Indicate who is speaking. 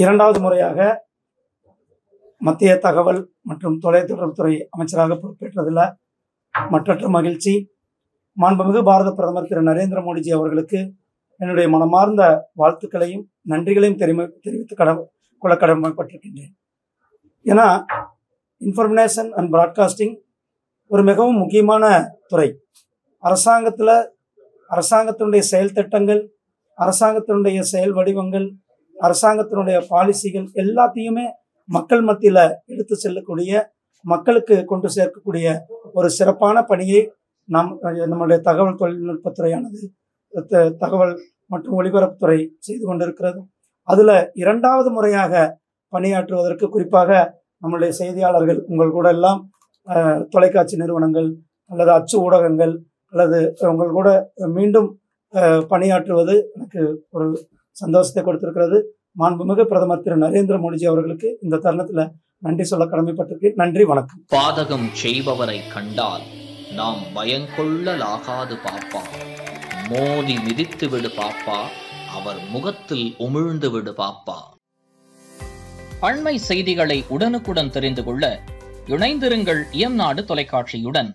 Speaker 1: இரண்டாவது முறையாக மத்திய தகவல் மற்றும் தொலைத்தொடர்புத்துறை அமைச்சராக பொறுப்பேற்றதில் மற்றற்ற மகிழ்ச்சி. மாண்புமிகு பாரத பிரதமர் திரு நரேந்திர மோடிஜி அவர்களுக்கு என்னுடைய மனமார்ந்த வாழ்த்துக்களையும் நன்றிகளையும் தெரிவித்து கொள்ள கடமைப்பட்டிருக்கின்றேன். ஏன்னா இன்ஃபர்மேஷன் அண்ட் பிராட்காஸ்டிங் ஒரு மிகவும் முக்கியமான துறை. அரசாங்கத்தினுடைய செயல் திட்டங்கள், அரசாங்கத்தினுடைய செயல் வடிவங்கள், அரசாங்கத்தினுடைய பாலிசிகள் எல்லாத்தையுமே மக்கள் மத்தியில் எடுத்து செல்லக்கூடிய, மக்களுக்கு கொண்டு சேர்க்கக்கூடிய ஒரு சிறப்பான பணியை நம்முடைய தகவல் தொழில்நுட்பத்துறையானது, தகவல் மற்றும் ஒலிபரப்புத்துறை செய்து கொண்டிருக்கிறது. அதில் இரண்டாவது முறையாக பணியாற்றுவதற்கு, குறிப்பாக நம்முடைய செய்தியாளர்கள் உங்கள் கூட எல்லாம் தொலைக்காட்சி நிறுவனங்கள் அல்லது அச்சு ஊடகங்கள் அல்லது உங்கள் கூட மீண்டும் பணியாற்றுவது எனக்கு ஒரு சந்தோஷத்தை கொடுத்திருக்கிறது. மாண்புமிகு பிரதமர் திரு நரேந்திர மோடிஜி அவர்களுக்கு இந்த தருணத்தில் நன்றி சொல்ல கடமைப்பட்டிருக்கேன். நன்றி, வணக்கம்.
Speaker 2: பாதகம் செய்பவரை கண்டால் நாம் பயங்கொள்ளலாகாது பாப்பா, மோதி மிதித்து விடு பாப்பா, அவர் முகத்தில் உமிழ்ந்து விடு பாப்பா. அண்மை செய்திகளை உடனுக்குடன் தெரிந்து கொள்ள இணைந்திருங்கள் இயம்நாடு தொலைக்காட்சியுடன்.